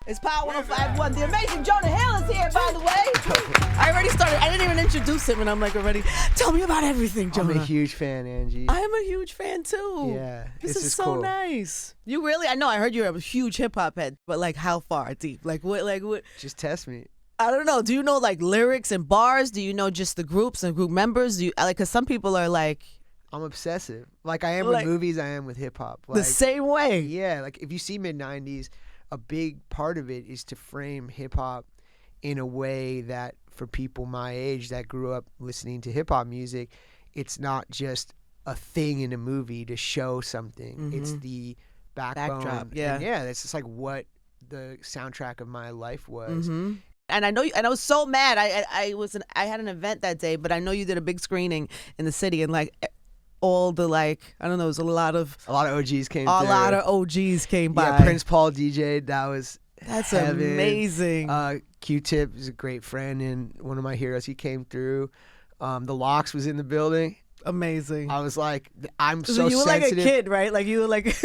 It's Power 105.1. The amazing Jonah Hill is here, by the way. I already started. I didn't even introduce him, and I'm like already, tell me about everything, Jonah. I'm a huge fan, Angie. I am a huge fan, too. Yeah. This is so cool. nice. You really, I know, I heard you're a huge hip-hop head, but like how far deep? Like what? Just test me. I don't know. Do you know like lyrics and bars? Do you know just the groups and group members? Do you like, because some people are like, I'm obsessive. Like I am Like- with movies, I am with hip-hop. the Like, same way. yeah, like if you see mid-90s, a big part of it is to frame hip-hop in a way that for people my age that grew up listening to hip-hop music, it's not just a thing in a movie to show something. It's the backbone. Backdrop, yeah. And yeah, that's just like what the soundtrack of my life was. And I know, and I was so mad. I had an event that day, but I know you did a big screening in the city, and like all the like, I don't know, it was a lot of OGs came through. a lot of OGs came by. Yeah, Prince Paul DJ, that was That's heaven. amazing. Q-Tip is a great friend and one of my heroes. He came through. The Lox was in the building. Amazing. I was like, I'm So so you were sensitive. like a kid, right? Like you were like,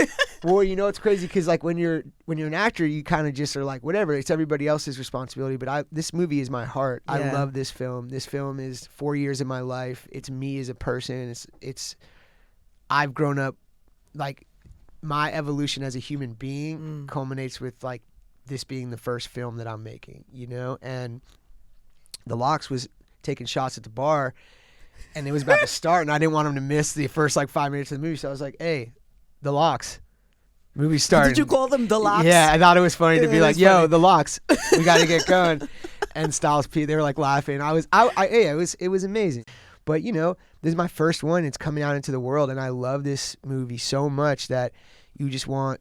Well, you know it's crazy because like when you're an actor, you kind of just are like whatever. It's everybody else's responsibility. But this movie is my heart. I Yeah. love this film. This film is 4 years of my life. It's me as a person. It's I've grown up, like my evolution as a human being culminates with like this being the first film that I'm making. You know, and the Lox was taking shots at the bar. And it was about to start, and I didn't want him to miss the first like 5 minutes of the movie. So I was like, "Hey, the Lox, movie started." did you call them the Lox? Yeah, I thought it was funny to be It like, is "Yo, funny. the Lox, we got to get going." And Styles P, they were like laughing. It was amazing. But you know, this is my first one. It's coming out into the world, and I love this movie so much that you just want,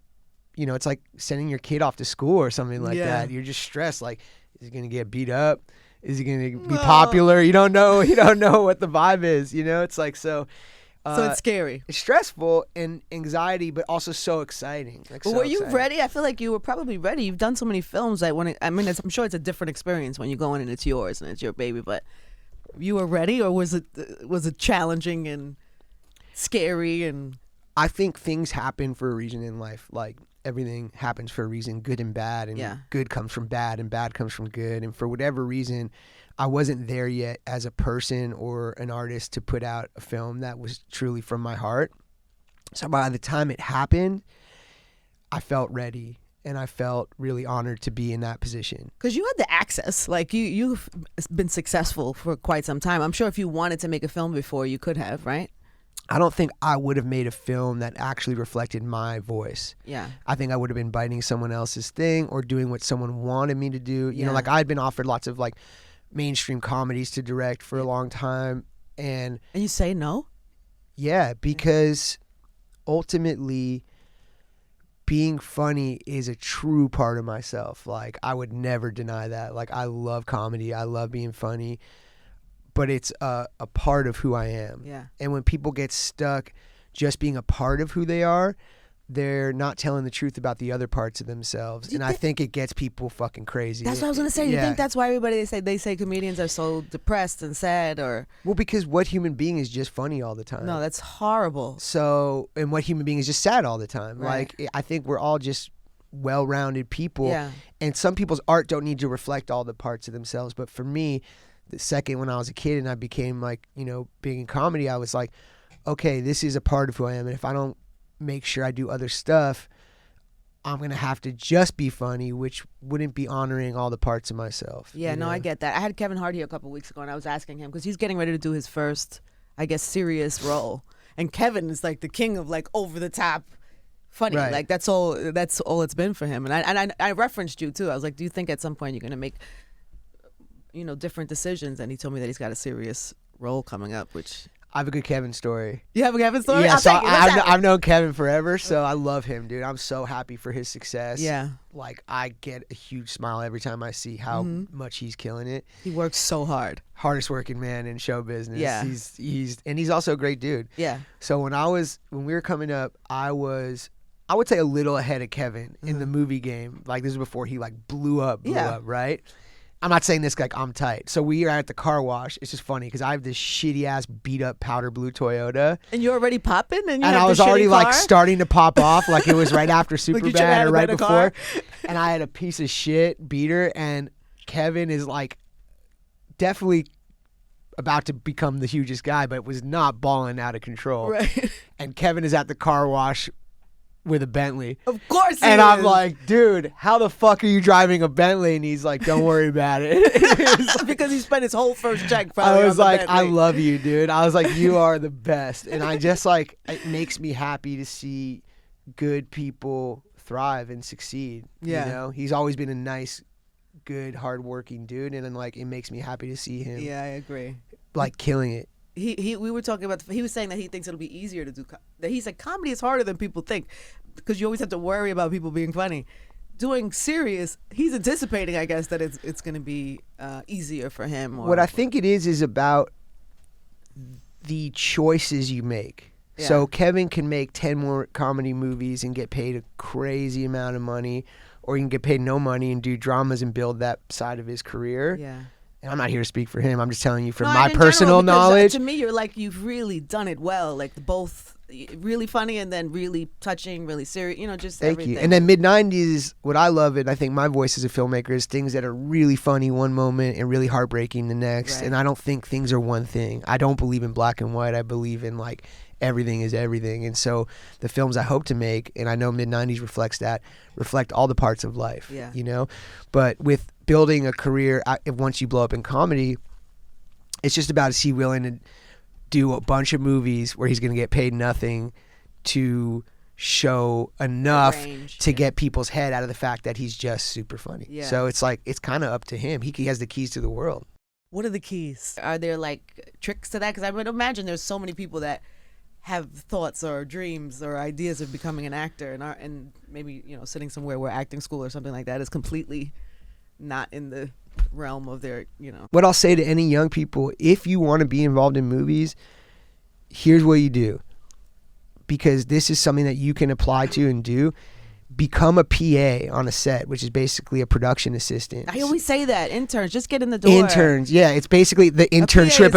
you know, it's like sending your kid off to school or something like Yeah. that. You're just stressed. Like, is he gonna get beat up? Is he gonna be popular? You don't know. You don't know what the vibe is. You know, it's like so. So it's scary. It's stressful and anxiety, but also so exciting. Like, But so were you exciting. ready? I feel like you were probably ready. You've done so many films that I'm sure it's a different experience when you go in and it's yours and it's your baby. But you were ready, or was it challenging and scary and? I think things happen for a reason in life. Like everything happens for a reason, good and bad, and Yeah. good comes from bad and bad comes from good. And for whatever reason, I wasn't there yet as a person or an artist to put out a film that was truly from my heart. So by the time it happened, I felt ready and I felt really honored to be in that position. Because you had the access, like you've been successful for quite some time. I'm sure if you wanted to make a film before, you could have, right? I don't think I would have made a film that actually reflected my voice. Yeah. I think I would have been biting someone else's thing or doing what someone wanted me to do. You know, Yeah. like I'd been offered lots of like mainstream comedies to direct for a long time. And And you say no? yeah, because ultimately being funny is a true part of myself. Like I would never deny that. Like I love comedy. I love being funny. But it's a part of who I am. Yeah. And when people get stuck just being a part of who they are, they're not telling the truth about the other parts of themselves. And I think it gets people fucking crazy. That's what I was gonna say. You Yeah. think that's why everybody they say comedians are so depressed and sad, or Well, because what human being is just funny all the time? no? That's horrible. So, and what human being is just sad all the time? Right. Like, I think we're all just well-rounded people. Yeah. And some people's art don't need to reflect all the parts of themselves. But for me, the second when I was a kid and I became like, you know, being in comedy, I was like, okay, this is a part of who I am. And if I don't make sure I do other stuff, I'm going to have to just be funny, which wouldn't be honoring all the parts of myself. Yeah, you no, know? I get that. I had Kevin Hart here a couple weeks ago, and I was asking him because he's getting ready to do his first, I guess, serious role. And Kevin is like the king of like over the top funny. Right. Like that's all it's been for him. And I referenced you too. I was like, do you think at some point you're gonna make, you know, different decisions? And he told me that he's got a serious role coming up, which I have a good Kevin story. you have a Kevin story. Yeah, I'll so take it. Let's have it. I've known Kevin forever, so I love him, dude. I'm so happy for his success. Yeah. Like, I get a huge smile every time I see how much he's killing it. He works so hard. Hardest working man in show business. Yeah. He's also a great dude. Yeah. So when we were coming up, I would say a little ahead of Kevin in the movie game. Like, this was before he like blew up, right? I'm not saying this like I'm tight. So we are at the car wash. It's just funny because I have this shitty ass beat up powder blue Toyota. And you're already popping, and I was already like starting to pop off, like it was right after Superbad or right before. And I had a piece of shit beater, and Kevin is like definitely about to become the hugest guy, but was not balling out of control. Right. And Kevin is at the car wash with a Bentley. Of course he And is. I'm like, dude, how the fuck are you driving a Bentley? And he's like, don't worry about it. Because he spent his whole first check I probably was on the like, Bentley. I love you, dude. I was like, you are the best. And I just like, it makes me happy to see good people thrive and succeed. Yeah. You know, he's always been a nice, good, hardworking dude. And then like, it makes me happy to see him Yeah, I agree. like killing it. We were talking about, he was saying that he thinks it'll be easier to do, that he's like, comedy is harder than people think because you always have to worry about people being funny. Doing serious, he's anticipating, I guess, that it's going to be easier for him. What I think it is about the choices you make. Yeah. So Kevin can make 10 more comedy movies and get paid a crazy amount of money, or he can get paid no money and do dramas and build that side of his career. Yeah. And I'm not here to speak for him. I'm just telling you from No, my in personal general, because, knowledge. To me, you're like, you've really done it well. Like both really funny and then really touching, really serious, you know, just Thank everything. you. And then mid-90s, what I love, and I think my voice as a filmmaker, is things that are really funny one moment and really heartbreaking the next. Right. And I don't think things are one thing. I don't believe in black and white. I believe in like everything is everything. And so the films I hope to make, and I know mid-90s reflect all the parts of life. Yeah. You know? But with building a career, once you blow up in comedy, it's just about, is he willing to do a bunch of movies where he's going to get paid nothing to show enough Range, to yeah. get people's head out of the fact that he's just super funny. Yeah. So it's like, it's kind of up to him. He has the keys to the world. What are the keys? Are there like tricks to that? Because I would imagine there's so many people that have thoughts or dreams or ideas of becoming an actor and maybe, you know, sitting somewhere where acting school or something like that is completely not in the realm of their, you know. What I'll say to any young people, if you want to be involved in movies, here's what you do. Because this is something that you can apply to and do. Become a PA on a set, which is basically a production assistant. I always say that. Interns, just get in the door. Interns, yeah. It's basically the internship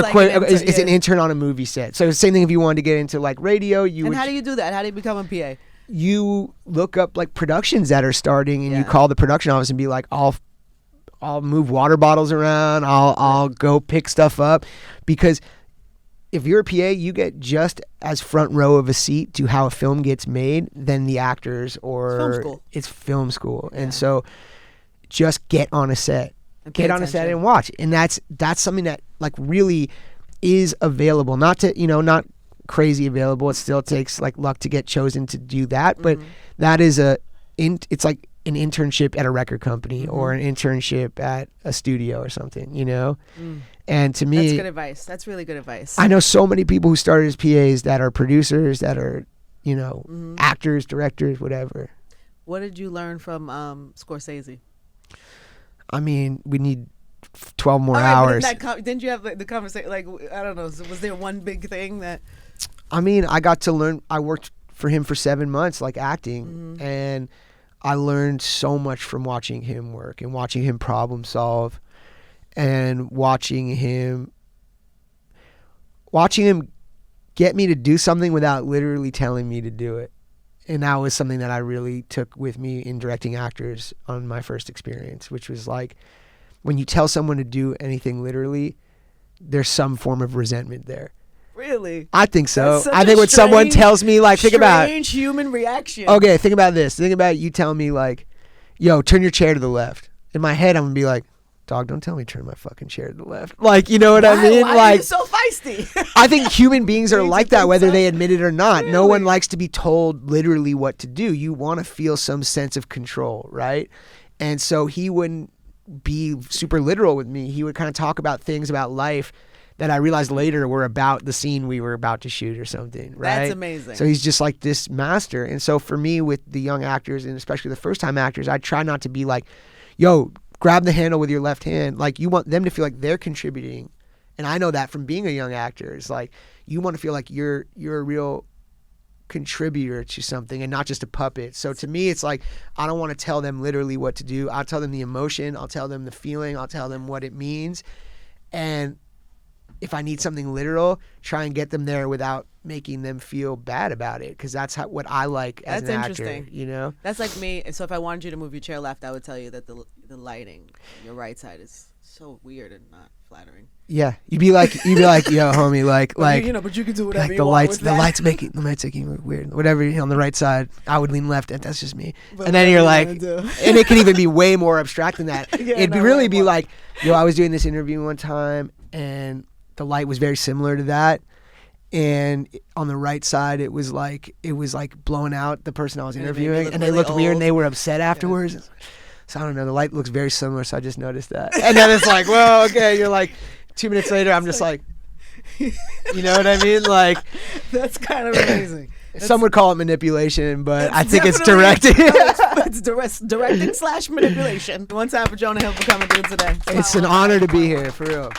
is an intern on a movie set. So same thing if you wanted to get into like radio. And how do you do that? How do you become a PA? You look up like productions that are starting and you call the production office and be like, I'll move water bottles around. I'll go pick stuff up. Because if you're a PA, you get just as front row of a seat to how a film gets made than the actors, or it's film school. Yeah. And so just get on a set. Get on a set and watch. And that's something that like really is available. Not not crazy available. It still takes like luck to get chosen to do that. But that is it's like an internship at a record company or an internship at a studio or something, you know? And to me, that's good advice. That's really good advice. I know so many people who started as PAs that are producers, that are, actors, directors, whatever. What did you learn from Scorsese? I mean, we need 12 more hours. Didn't you have the conversation? Like, I don't know. Was there one big thing that? I mean, I got to learn. I worked for him for 7 months, like acting, and I learned so much from watching him work and watching him problem solve, and watching him get me to do something without literally telling me to do it. And that was something that I really took with me in directing actors on my first experience, which was like, when you tell someone to do anything literally, there's some form of resentment there. Really? I think so. I think when someone tells me, like, think about strange human reaction. Okay, think about this. Think about you telling me, like, yo, turn your chair to the left. In my head, I'm gonna be like, dog, don't tell me to turn my fucking chair to the left. Like, you know what I mean? Why like, are you so feisty? I think human beings are like that, whether they admit it or not. Really? No one likes to be told literally what to do. You want to feel some sense of control, right? And so he wouldn't be super literal with me. He would kind of talk about things about life that I realized later were about the scene we were about to shoot or something, right? That's amazing. So he's just like this master. And so for me, with the young actors, and especially the first-time actors, I try not to be like, yo, grab the handle with your left hand. Like, you want them to feel like they're contributing. And I know that from being a young actor. It's like, you want to feel like you're a real contributor to something and not just a puppet. So to me, it's like, I don't want to tell them literally what to do. I'll tell them the emotion. I'll tell them the feeling. I'll tell them what it means. And if I need something literal, try and get them there without making them feel bad about it. Because that's what I like as an actor. That's interesting. You know? That's like me. So if I wanted you to move your chair left, I would tell you that the lighting on your right side is so weird and not flattering. Yeah, you'd be like, yo, homie, like, you know, but you can do whatever like you want with the that. lights making it weird. Whatever, on the right side, I would lean left, and that's just me. But and then you're like, and it can even be way more abstract than that. Yeah, It'd really be like, yo, I was doing this interview one time, and the light was very similar to that. And on the right side, it was like blowing out the person I was interviewing, and they looked weird, and they were upset afterwards. Yeah. So I don't know, the light looks very similar, so I just noticed that. And then it's like, well, okay, you're like, 2 minutes later, I'm just like, you know what I mean? Like, that's kind of amazing. Some would call it manipulation, but I think it's directing. It's directing / manipulation. One time for Jonah Hill for coming through today. It's an honor to be here, for real.